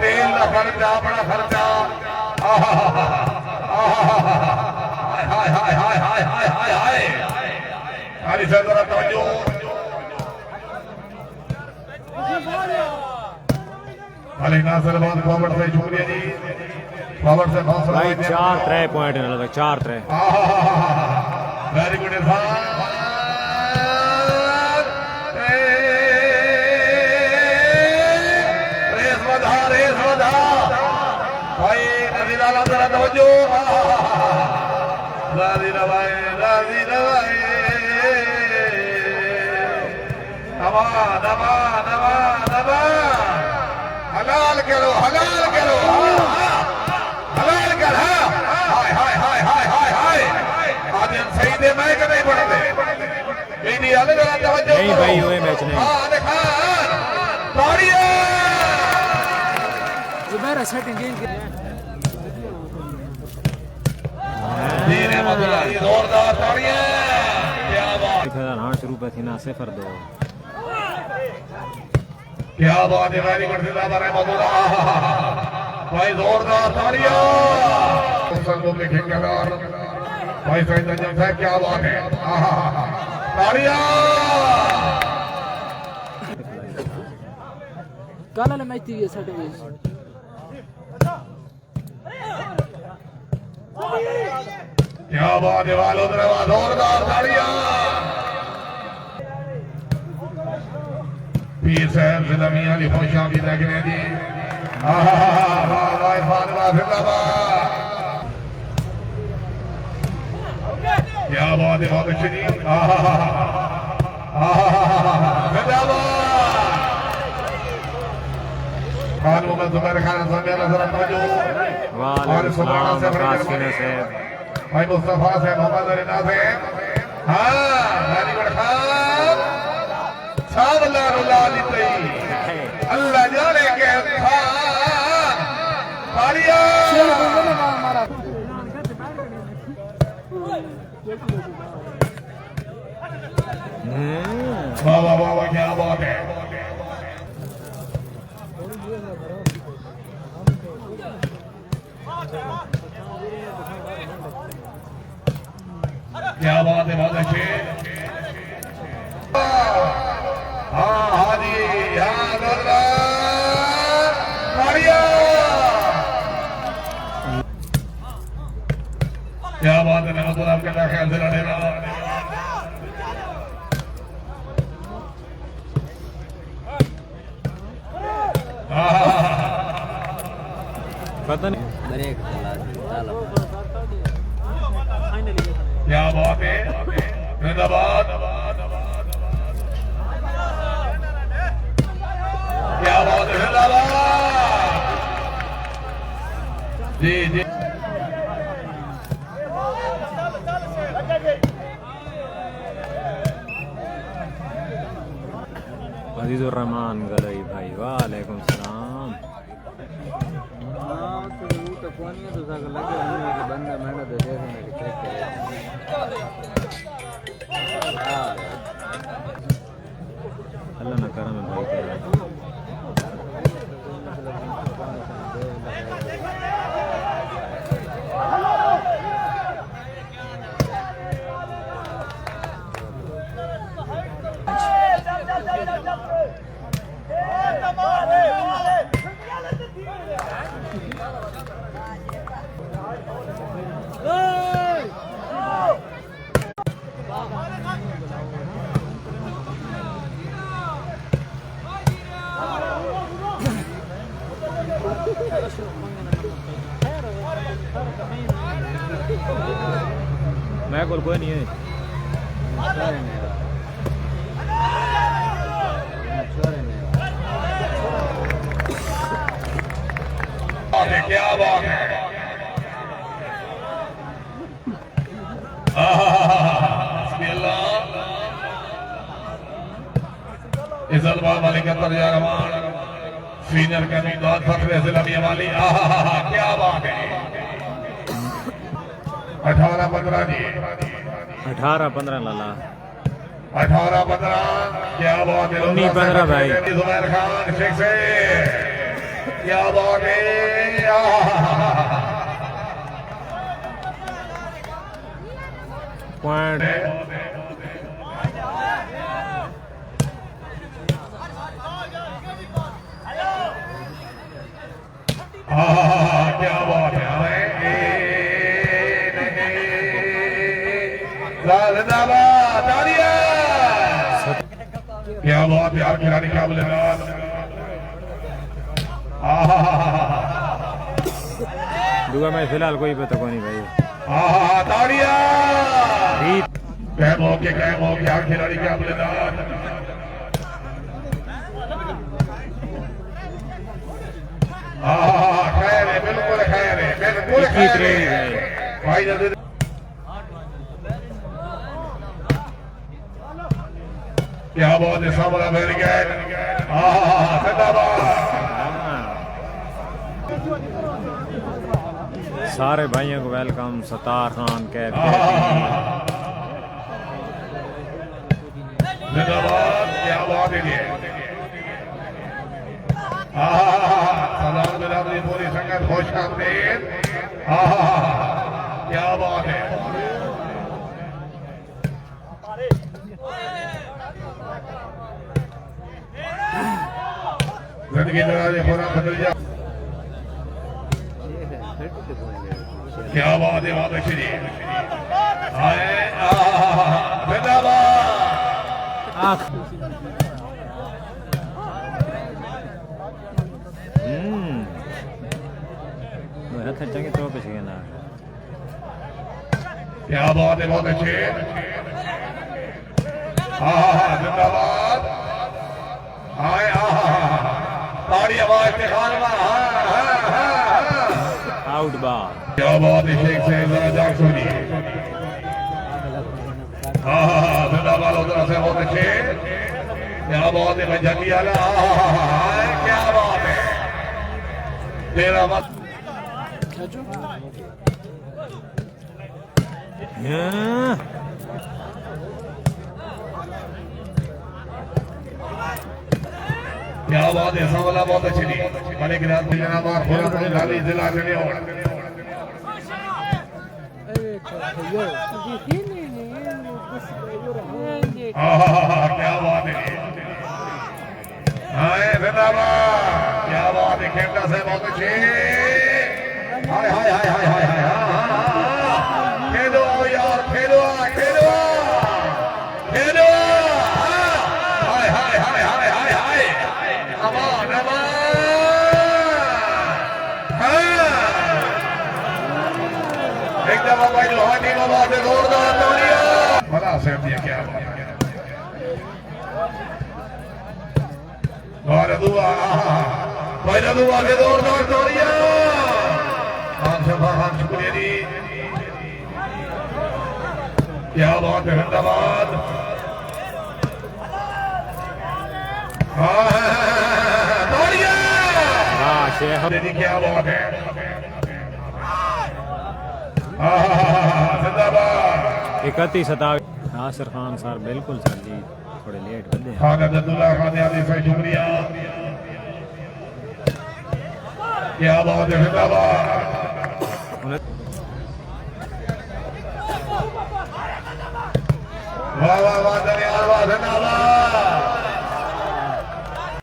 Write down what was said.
तेल का खर्चा बड़ा खर्चा हाय हाय हाय हाय हाय हाय हाय हारी से जरा तवज्जो अली नासिर बहुत फॉरवर्ड से शुक्रिया जी फॉरवर्ड से बहुत भाई 4-3 पॉइंट है लगभग 4-3 वेरी गुड इरफान रेस वधा भाई नजीरा ला जरा तवज्जो राजी रवाए दबा दबा दबा दबा हलाल करो हलाल कर हाय हाय हाय हाय हाय हाय आज सही दे मैं के नहीं पड़े इंडिया ले जरा तवज्जो नहीं भाई हुए मैच नहीं हां देखा ताड़ियां जुबैर सेटिंग गेम दीन अहमदुल्लाह जोरदार ताड़ियां क्या बात हां शुरू पे थी ना 0-2 क्या बात है वेरी गुड जिंदाबाद अहमदुल्लाह भाई जोरदार ताड़ियां संगों में ठेकेदार भाई सईद अंजम साहब क्या बात है ताड़ियां काला मैच थी ये सेटिंग क्या बात है वालों जोरदार ताड़ियां पीर साहब जिला मियां अली खुशा भी देख रहे जी वाह फातिमा जिंदाबाद क्या बात है बहुत अच्छी जी जिंदाबाद खान मोहम्मद जुबैर खान साहब नजर तवज्जो और सुभान से भाई मुस्तफा से मोहम्मद अली नासिर हां वेरी गुड खान सावला रुलाली तई अल्लाह जाने के खान तालियां वाह वाह वाह वाह क्या बात है क्या बात है बहुत अच्छे हाँ हाजी हाँ क्या बात है मैं आपके क्या ख्याल से लड़ेगा पता नहीं क्या बात है जिंदाबाद क्या बात है जिंदाबाद जी जी अजीजुर रहमान गलई भाई वालेकुम सलाम तो फोन में तो लगे कि बंदा मेहनत दे देने की चेक अल्लाह ना करम भाई मैं कोई नहीं है क्या बात है इज्जत वाले का तर्जा रमान सीनियर कैबिनेट फखरे जिला वाली क्या बात है 18-15 जी 18-15 लाला 18-15 क्या बात है 19-15 भाई जुबैर खान शेख से क्या बात है। पॉइंट क्या बात है। जिंदाबाद तालियां। क्या बात है यार, खिलाड़ी क्या बोलेगा। दूसरा मैच फिलहाल कोई पता को नहीं भाई। तालियां। रीत कैम हो गया खिलाड़ी क्या बोलेगा। खैर है, बिल्कुल खैर है, बिल्कुल खैर है भाई। क्या बात है, सामना मिल गया। सारे भाइयों को वेलकम। सतार खान कैफ जिंदाबाद। क्या बात है। सलाम बिरादरी पूरी संगत खुश आमदीद। क्या बात है। जिंदगी दराज़ खुदा बदल जा। क्या बात है, बहुत अच्छी जी। चंगे तो कुछ ना। क्या बात है, बहुत अच्छे। जिंदाबाद। ताड़ी आवाज के खानवा। आउट बार। क्या बात है, शेख से जरा जाग सुनिए। जिंदाबाद उधर से बहुत अच्छे। क्या बात है, जंगी आला। क्या बात है, तेरा मत। क्या बात है, सामला बहुत अच्छी थी। बड़े गिराज में जनाब पूरा पूरी लाली जिला चले और क्या बात है। जिंदाबाद। क्या बात है, खेमटा से बहुत अच्छे। हाय हाय हाय हाय हाय हाय। खेलो यार, खेलो खेलो खेलो। हाय हाय हाय हाय हाय हाय। अमान अमान। एक दफा भाई लोहानी बाबा से जोरदार तालियां। बड़ा से दिया। क्या बात है। और दुआ पहला दुआ के जोरदार तालियां। खान शुक्रिया जी। क्या बात है, जिंदाबाद। क्या बात है। जिंदाबाद। 31-27। नासिर खान सर बिल्कुल सर जी थोड़े लेट बंदे। खान अब्दुल्ला खान यादी से शुक्रिया। क्या बात है, जिंदाबाद। वाह वाह वाह।